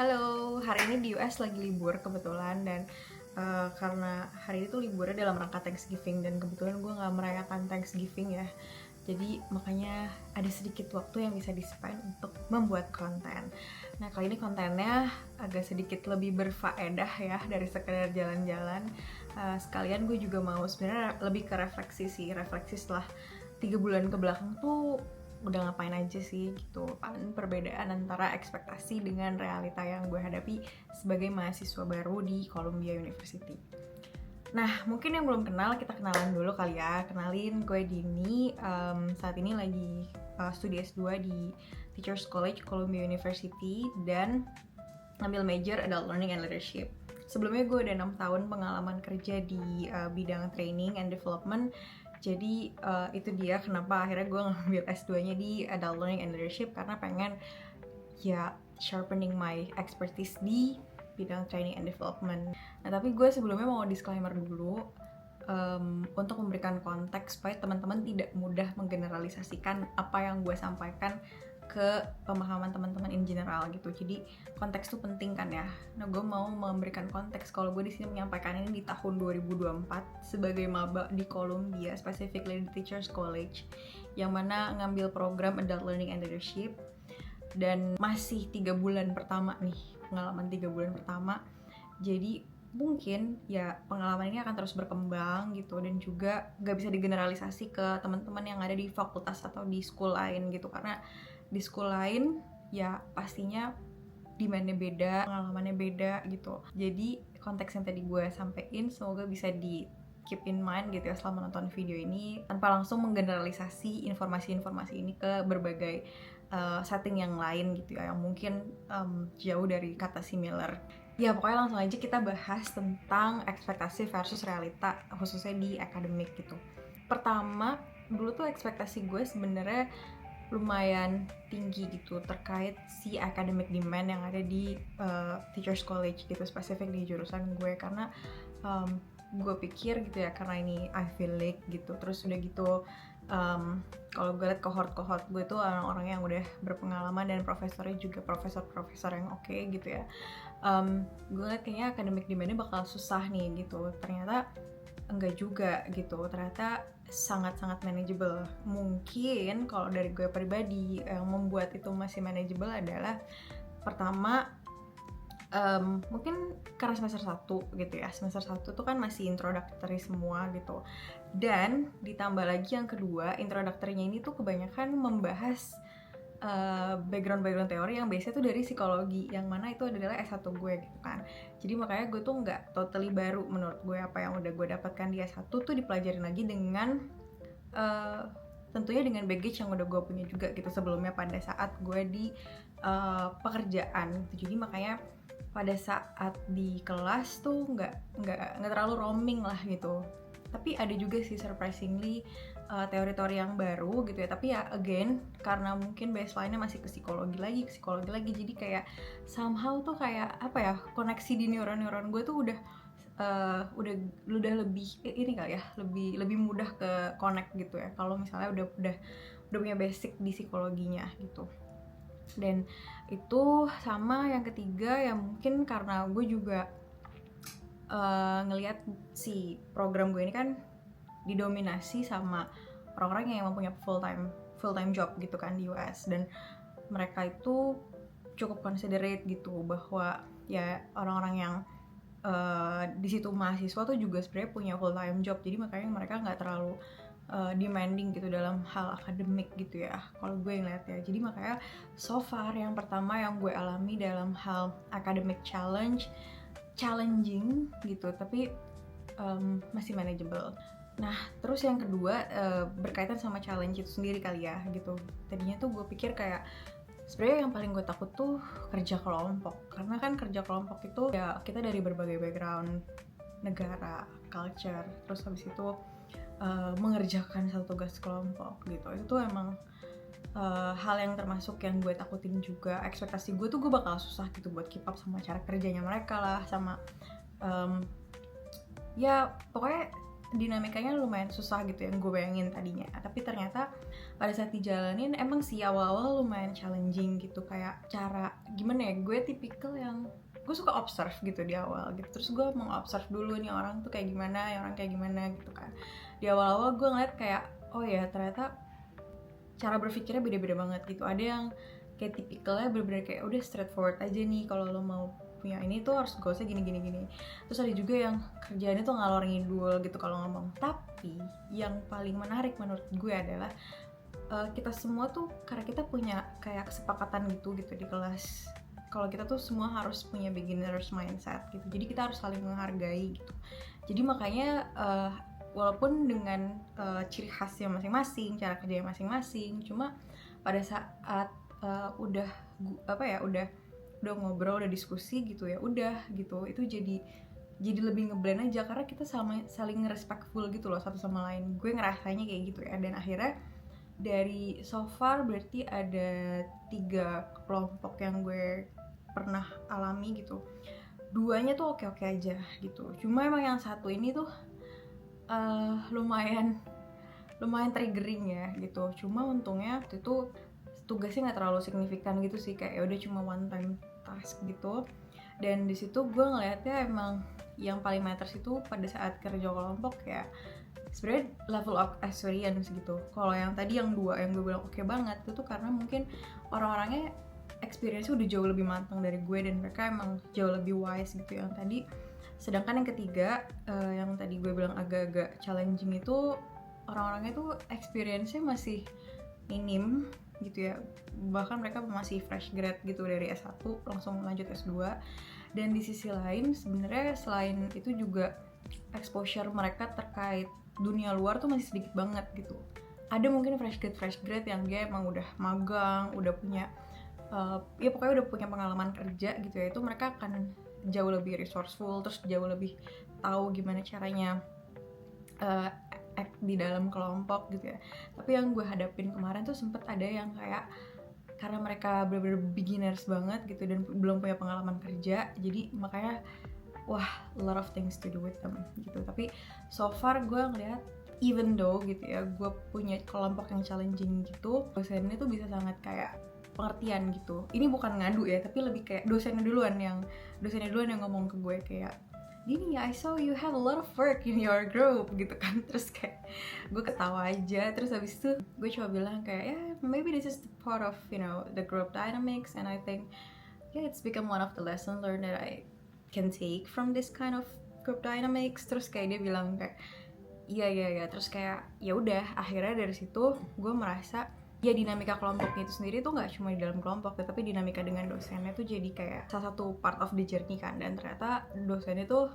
Halo, hari ini di US lagi libur kebetulan dan karena hari itu liburnya dalam rangka Thanksgiving dan kebetulan gue nggak merayakan Thanksgiving ya. Jadi makanya ada sedikit waktu yang bisa di-spend untuk membuat konten. Nah kali ini kontennya agak sedikit lebih berfaedah ya dari sekedar jalan-jalan. Sekalian gue juga mau sebenarnya lebih ke refleksi sih, refleksi setelah 3 bulan ke belakang tuh udah ngapain aja sih gitu, perbedaan antara ekspektasi dengan realita yang gue hadapi sebagai mahasiswa baru di Columbia University. Nah, mungkin yang belum kenal, kita kenalan dulu kali ya. Kenalin, gue Dini, saat ini lagi studi S2 di Teachers College Columbia University dan ngambil major Adult Learning and Leadership. Sebelumnya gue udah 6 tahun pengalaman kerja di bidang training and development. Jadi itu dia kenapa akhirnya gue ngambil S2-nya di Adult Learning and Leadership, karena pengen ya sharpening my expertise di bidang training and development. Nah tapi gue sebelumnya mau disclaimer dulu untuk memberikan konteks supaya teman-teman tidak mudah menggeneralisasikan apa yang gue sampaikan ke pemahaman teman-teman in general gitu. Jadi konteks tuh penting kan ya. Nah, gue mau memberikan konteks kalau gue di sini menyampaikan ini di tahun 2024 sebagai maba di Columbia, specifically di Teachers College, yang mana ngambil program Adult Learning and Leadership dan masih 3 bulan pertama nih, pengalaman 3 bulan pertama. Jadi mungkin ya pengalaman ini akan terus berkembang gitu, dan juga gak bisa digeneralisasi ke teman-teman yang ada di fakultas atau di school lain gitu, karena di school lain ya pastinya demandnya beda, pengalamannya beda gitu. Jadi konteks yang tadi gue sampein semoga bisa di keep in mind gitu ya selama nonton video ini, tanpa langsung menggeneralisasi informasi-informasi ini ke berbagai setting yang lain gitu ya, yang mungkin jauh dari kata similar. Ya pokoknya langsung aja kita bahas tentang ekspektasi versus realita, khususnya di akademik gitu. Pertama, dulu tuh ekspektasi gue sebenarnya lumayan tinggi gitu terkait si academic demand yang ada di Teachers College gitu, spesifik di jurusan gue, karena gue pikir gitu ya, karena ini Ivy League gitu, terus udah gitu kalau gue liat cohort gue tuh orang-orang yang udah berpengalaman dan profesornya juga profesor yang oke gitu ya. Gue liat kayaknya academic demandnya bakal susah nih gitu. Ternyata enggak juga gitu, ternyata sangat-sangat manageable. Mungkin kalau dari gue pribadi yang membuat itu masih manageable adalah pertama mungkin karena semester 1 gitu ya. Semester 1 tuh kan masih introductory semua gitu. Dan ditambah lagi yang kedua, introductory-nya ini tuh kebanyakan membahas background teori yang biasanya tuh dari psikologi, yang mana itu adalah S1 gue gitu kan. Jadi makanya gue tuh nggak totally baru menurut gue. Apa yang udah gue dapatkan di S1 tuh dipelajarin lagi dengan tentunya dengan baggage yang udah gue punya juga gitu sebelumnya pada saat gue di pekerjaan gitu. Jadi makanya pada saat di kelas tuh nggak terlalu roaming lah gitu. Tapi ada juga sih surprisingly teori-teori yang baru gitu ya. Tapi ya again, karena mungkin baseline-nya masih ke psikologi lagi, jadi kayak somehow tuh kayak apa ya, koneksi di neuron gue tuh udah lebih ini kali ya, lebih mudah ke connect gitu ya kalau misalnya udah punya basic di psikologinya gitu. Dan itu sama yang ketiga ya, mungkin karena gue juga ngelihat si program gue ini kan didominasi sama orang-orang yang emang punya full time job gitu kan di US, dan mereka itu cukup considerate gitu bahwa ya orang-orang yang di situ mahasiswa tuh juga sebenarnya punya full time job, jadi makanya mereka nggak terlalu demanding gitu dalam hal akademik gitu ya kalau gue ngeliat ya. Jadi makanya so far yang pertama yang gue alami dalam hal academic challenging gitu, tapi masih manageable. Nah terus yang kedua berkaitan sama challenge itu sendiri kali ya gitu. Tadinya tuh gue pikir kayak sebenarnya yang paling gue takut tuh kerja kelompok, karena kan kerja kelompok itu ya kita dari berbagai background, negara, culture, terus habis itu mengerjakan satu tugas kelompok gitu. Itu tuh emang hal yang termasuk yang gue takutin juga. Ekspektasi gue tuh gue bakal susah gitu buat keep up sama cara kerjanya mereka lah, sama ya pokoknya dinamikanya lumayan susah gitu yang gue bayangin tadinya, tapi ternyata pada saat dijalanin emang sih awal-awal lumayan challenging gitu, kayak cara gimana ya, gue tipikal yang gue suka observe gitu di awal gitu, terus gue mau observe dulu nih orang tuh kayak gimana, yang orang kayak gimana gitu kan. Di awal-awal gue ngeliat kayak oh ya ternyata cara berpikirnya beda-beda banget gitu. Ada yang kayak tipikalnya bener-bener kayak udah straightforward aja nih, kalau lo mau punya ini tuh harus goalsnya gini. Terus ada juga yang kerjaannya tuh ngalor ngidul gitu kalau ngomong. Tapi yang paling menarik menurut gue adalah kita semua tuh karena kita punya kayak kesepakatan gitu di kelas, kalau kita tuh semua harus punya beginners mindset gitu, jadi kita harus saling menghargai gitu. Jadi makanya walaupun dengan ciri khasnya masing-masing, cara kerjanya masing-masing, cuma pada saat udah udah ngobrol, udah diskusi gitu ya, udah gitu, itu jadi lebih ngeblend aja karena kita saling respectful gitu loh satu sama lain. Gue ngerasanya kayak gitu ya. Dan akhirnya dari so far berarti ada 3 kelompok yang gue pernah alami gitu, 2-nya tuh oke-oke aja gitu. Cuma emang yang satu ini tuh lumayan triggering ya gitu. Cuma untungnya waktu itu tugasnya nggak terlalu signifikan gitu sih, kayak udah cuma one time task gitu. Dan di situ gue ngelihatnya emang yang paling matters itu pada saat kerja kelompok ya sebenarnya level of experience gitu. Kalau yang tadi yang 2 yang gue bilang oke banget itu tuh karena mungkin orang-orangnya experience-nya udah jauh lebih matang dari gue dan mereka emang jauh lebih wise gitu yang tadi. Sedangkan yang ketiga yang tadi gue bilang agak-agak challenging itu orang-orangnya tuh experience-nya masih minim gitu ya, bahkan mereka masih fresh grad gitu dari S1 langsung lanjut S2. Dan di sisi lain sebenarnya selain itu juga exposure mereka terkait dunia luar tuh masih sedikit banget gitu. Ada mungkin fresh grad yang dia emang udah magang, udah punya ya pokoknya udah punya pengalaman kerja gitu ya, itu mereka akan jauh lebih resourceful, terus jauh lebih tahu gimana caranya act di dalam kelompok gitu ya. Tapi yang gue hadapin kemarin tuh sempet ada yang kayak karena mereka bener-bener beginners banget gitu dan belum punya pengalaman kerja, jadi makanya wah, a lot of things to do with them gitu. Tapi so far gue ngeliat even though gitu ya gue punya kelompok yang challenging gitu, dosennya tuh bisa sangat kayak pengertian gitu. Ini bukan ngadu ya, tapi lebih kayak dosennya duluan yang ngomong ke gue kayak gini ya, I saw you have a lot of work in your group gitu kan. Terus kayak gue ketawa aja, terus habis itu gue coba bilang kayak yeah, maybe this is the part of the group dynamics, and I think yeah it's become one of the lesson learned that I can take from this kind of group dynamics. Terus kayak dia bilang kayak iya, terus kayak ya udah akhirnya dari situ gue merasa ya dinamika kelompoknya itu sendiri tuh nggak cuma di dalam kelompok, tetapi dinamika dengan dosennya tuh jadi kayak salah satu part of the journey kan. Dan ternyata dosennya tuh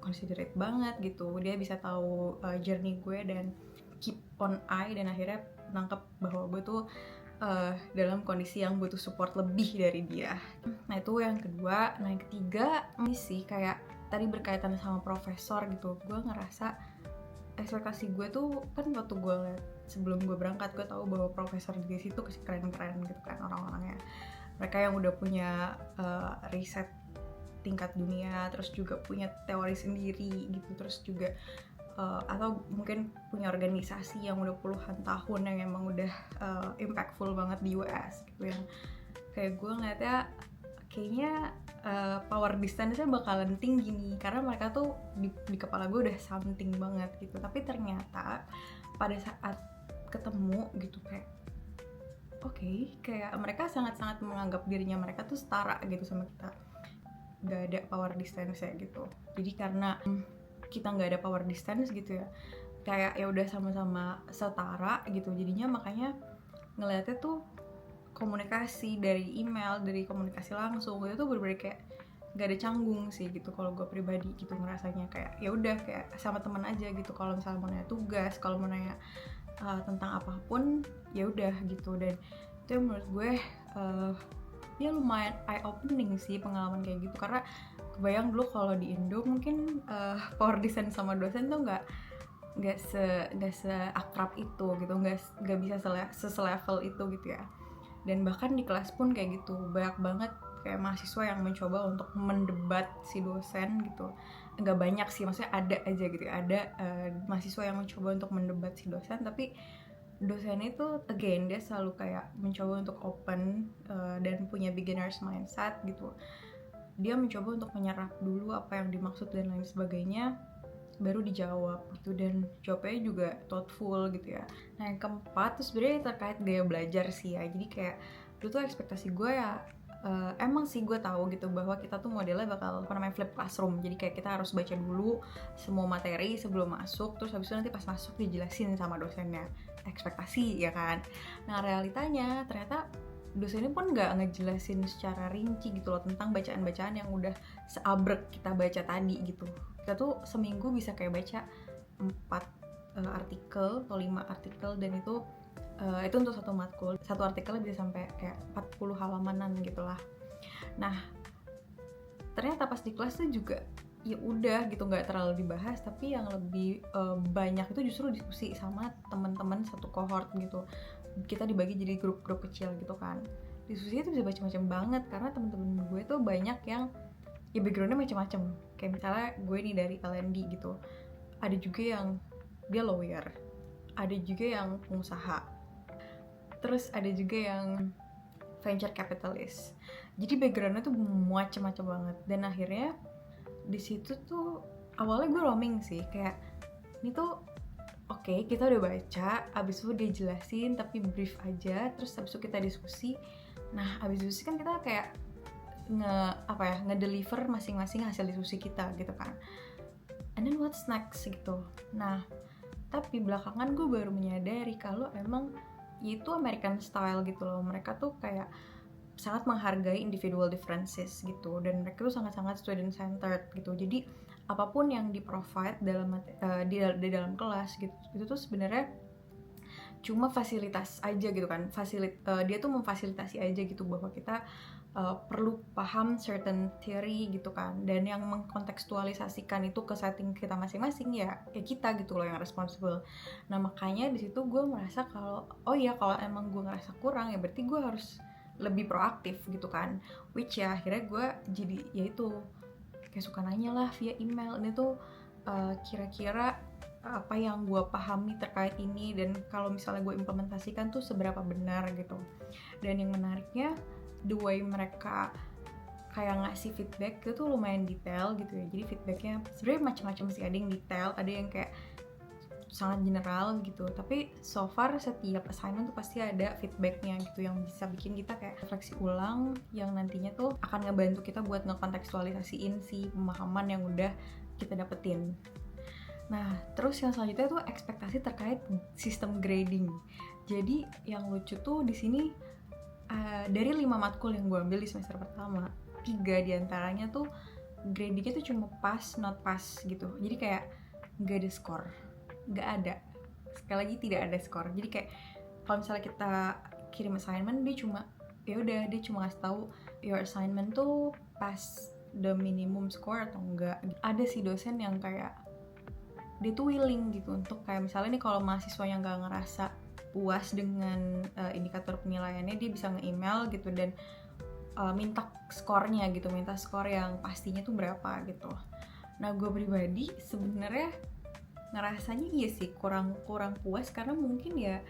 considerate banget gitu, dia bisa tahu journey gue dan keep on eye, dan akhirnya nangkep bahwa gue tuh dalam kondisi yang butuh support lebih dari dia. Nah itu yang kedua. Nah yang ketiga ini sih kayak tadi berkaitan sama profesor gitu. Gue ngerasa ekspektasi gue tuh kan waktu gue liat sebelum gue berangkat, gue tahu bahwa profesor di situ keren-keren gitu kan orang-orangnya. Mereka yang udah punya riset tingkat dunia, terus juga punya teori sendiri gitu, terus juga atau mungkin punya organisasi yang udah puluhan tahun yang emang udah impactful banget di US gitu, yang kayak gue ngeliatnya kayaknya power distance-nya bakalan tinggi nih karena mereka tuh di kepala gue udah something banget gitu. Tapi ternyata pada saat ketemu gitu kayak oke, kayak mereka sangat-sangat menganggap dirinya mereka tuh setara gitu sama kita, gak ada power distance-nya gitu. Jadi karena kita nggak ada power distance gitu ya, kayak ya udah sama-sama setara gitu, jadinya makanya ngeliatnya tuh komunikasi dari email, dari komunikasi langsung itu tuh bener-bener kayak gak ada canggung sih gitu. Kalau gue pribadi gitu ngerasanya kayak ya udah kayak sama teman aja gitu. Kalau misalnya mau nanya tugas, kalau mau nanya tentang apapun ya udah gitu. Dan itu menurut gue ya lumayan eye opening sih pengalaman kayak gitu, karena kebayang dulu kalau di Indo mungkin power design sama dosen tuh nggak seakrab itu gitu, nggak bisa selevel itu gitu ya. Dan bahkan di kelas pun kayak gitu, banyak banget kayak mahasiswa yang mencoba untuk mendebat si dosen gitu. Nggak banyak sih, maksudnya ada aja gitu, ada mahasiswa yang mencoba untuk mendebat si dosen, tapi dosen itu again dia selalu kayak mencoba untuk open dan punya beginners mindset gitu. Dia mencoba untuk menyerap dulu apa yang dimaksud dan lain sebagainya, baru dijawab gitu, dan jawabnya juga thoughtful gitu ya. Nah yang keempat tuh sebenarnya terkait gaya belajar sih ya. Jadi kayak dulu tuh ekspektasi gue ya, emang sih gue tahu gitu bahwa kita tuh modelnya bakal flip classroom. Jadi kayak kita harus baca dulu semua materi sebelum masuk, terus habis itu nanti pas masuk dijelasin sama dosennya. Ekspektasi ya kan. Nah realitanya ternyata dosennya pun nggak ngejelasin secara rinci gitu loh tentang bacaan-bacaan yang udah seabrek kita baca tadi gitu. Kita tuh seminggu bisa kayak baca 4 artikel atau 5 artikel, dan itu untuk satu matkul. Satu artikelnya bisa sampai kayak 40 halamanan gitulah. Nah ternyata pas di kelas tuh juga ya udah gitu, nggak terlalu dibahas, tapi yang lebih banyak itu justru diskusi sama teman-teman satu cohort gitu. Kita dibagi jadi grup-grup kecil gitu kan. Diskusinya tuh bisa macam-macam banget karena teman-teman gue tuh banyak yang ya backgroundnya macam-macam. Kayak misalnya gue nih dari L&D gitu, ada juga yang dia lawyer, ada juga yang pengusaha, terus ada juga yang venture capitalist. Jadi backgroundnya tuh macam-macam banget. Dan akhirnya di situ tuh awalnya gue roaming sih, kayak ini tuh oke, kita udah baca, abis itu dia jelasin tapi brief aja, terus abis itu kita diskusi. Nah abis diskusi kan kita kayak ngedeliver masing-masing hasil diskusi kita gitu kan. And then what's next gitu. Nah tapi belakangan gue baru menyadari kalau emang itu American style gitu loh. Mereka tuh kayak sangat menghargai individual differences gitu, dan mereka tuh sangat-sangat student centered gitu. Jadi apapun yang di-provide di dalam kelas gitu, itu tuh sebenarnya cuma fasilitas aja gitu kan. Dia tuh memfasilitasi aja gitu bahwa kita perlu paham certain theory gitu kan, dan yang mengkontekstualisasikan itu ke setting kita masing-masing ya kita gitu loh yang responsible. Nah makanya di situ gue merasa kalau kalau emang gue ngerasa kurang ya berarti gue harus lebih proaktif gitu kan, which ya akhirnya gue jadi yaitu kayak suka nanya lah via email, ini tuh kira-kira apa yang gue pahami terkait ini, dan kalau misalnya gue implementasikan tuh seberapa benar gitu. Dan yang menariknya the way mereka kayak ngasih feedback itu tuh lumayan detail gitu ya. Jadi feedbacknya sebenarnya macam-macam sih, ada yang detail, ada yang kayak sangat general gitu, tapi so far setiap assignment tuh pasti ada feedbacknya gitu yang bisa bikin kita kayak refleksi ulang, yang nantinya tuh akan ngebantu kita buat ngekontekstualisasiin si pemahaman yang udah kita dapetin. Nah terus yang selanjutnya tuh ekspektasi terkait sistem grading. Jadi yang lucu tuh di sini dari 5 matkul yang gue ambil di semester pertama, 3 diantaranya tuh gradingnya tuh cuma pass, not pass gitu. Jadi kayak gak ada skor, gak ada, sekali lagi tidak ada skor. Jadi kayak kalau misalnya kita kirim assignment, dia cuma ngasih tahu your assignment tuh pass the minimum score atau enggak. Ada sih dosen yang kayak dia tuh willing gitu untuk kayak misalnya nih kalau mahasiswa yang gak ngerasa puas dengan indikator penilaiannya, dia bisa nge-email gitu dan minta skornya gitu, minta skor yang pastinya tuh berapa gitu. Nah gue pribadi sebenarnya ngerasanya iya sih kurang puas, karena mungkin ya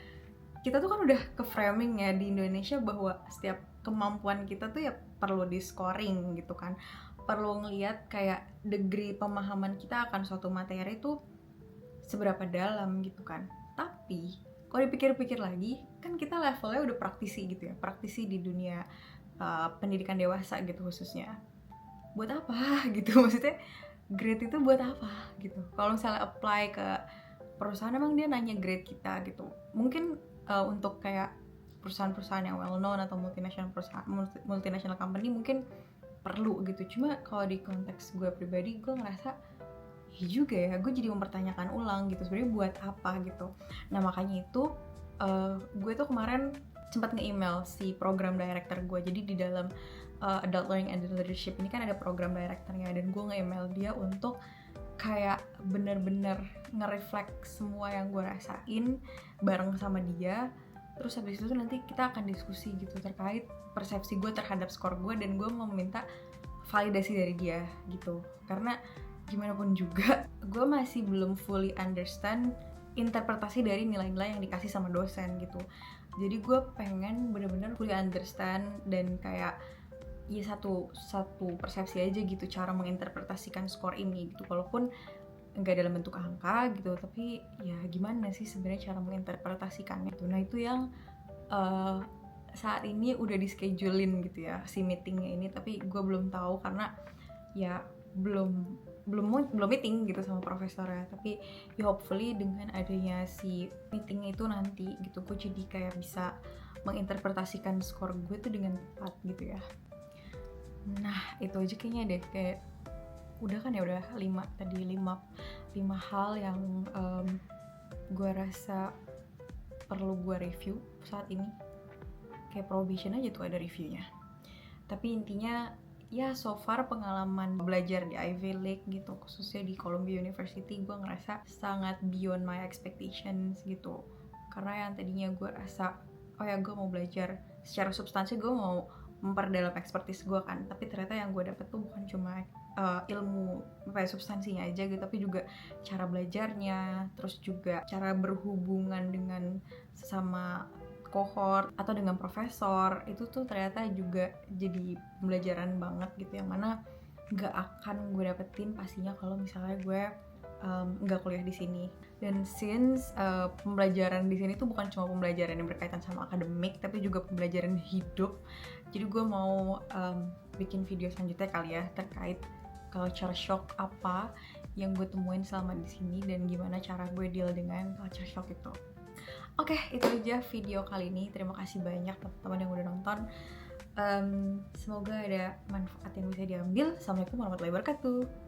kita tuh kan udah ke framing ya di Indonesia bahwa setiap kemampuan kita tuh ya perlu di scoring gitu kan, perlu ngelihat kayak degree pemahaman kita akan suatu materi tuh seberapa dalam gitu kan. Tapi kalau dipikir-pikir lagi, kan kita levelnya udah praktisi gitu ya, praktisi di dunia pendidikan dewasa gitu khususnya. Buat apa gitu, maksudnya grade itu buat apa gitu. Kalau misalnya apply ke perusahaan, emang dia nanya grade kita gitu. Mungkin untuk kayak perusahaan-perusahaan yang well known atau multinational company mungkin perlu gitu. Cuma kalau di konteks gue pribadi, gue ngerasa ya juga ya, gue jadi mempertanyakan ulang gitu, sebenarnya buat apa gitu. Nah makanya itu gue tuh kemarin sempat nge-email si program director gue. Jadi di dalam Adult Learning and Leadership ini kan ada program directornya, dan gue nge-email dia untuk kayak bener-bener nge-reflect semua yang gue rasain bareng sama dia, Terus habis itu tuh nanti kita akan diskusi gitu terkait persepsi gue terhadap skor gue, dan gue mau meminta validasi dari dia gitu. Karena gimana pun juga gue masih belum fully understand interpretasi dari nilai-nilai yang dikasih sama dosen gitu. Jadi gue pengen bener-bener fully understand dan kayak ya satu persepsi aja gitu cara menginterpretasikan skor ini gitu, walaupun nggak dalam bentuk angka gitu, tapi ya gimana sih sebenarnya cara menginterpretasikannya itu. Nah itu yang saat ini udah di schedulein gitu ya si meetingnya ini, tapi gue belum tahu karena ya belum meeting gitu sama profesornya. Tapi ya hopefully dengan adanya si meeting itu nanti gitu gue jadi kayak bisa menginterpretasikan skor gue tuh dengan tepat gitu ya. Nah itu aja kayaknya deh, kayak udah kan ya, udah 5 hal yang gue rasa perlu gue review saat ini. Kayak probation aja tuh ada reviewnya. Tapi intinya ya so far pengalaman belajar di Ivy League gitu, khususnya di Columbia University, gue ngerasa sangat beyond my expectations gitu. Karena yang tadinya gue rasa oh ya gue mau belajar secara substansi, gue mau memperdalam expertise gue kan, tapi ternyata yang gue dapet tuh bukan cuma ilmu substansinya aja gitu, tapi juga cara belajarnya, terus juga cara berhubungan dengan sesama kohort atau dengan profesor. Itu tuh ternyata juga jadi pembelajaran banget gitu, yang mana nggak akan gue dapetin pastinya kalau misalnya gue nggak kuliah di sini. Dan since pembelajaran di sini tuh bukan cuma pembelajaran yang berkaitan sama akademik, tapi juga pembelajaran hidup. Jadi gue mau bikin video selanjutnya kali ya terkait culture shock apa yang gue temuin selama di sini dan gimana cara gue deal dengan culture shock itu. Oke, itu aja video kali ini. Terima kasih banyak teman-teman yang udah nonton. Semoga ada manfaat yang bisa diambil. Assalamualaikum warahmatullahi wabarakatuh.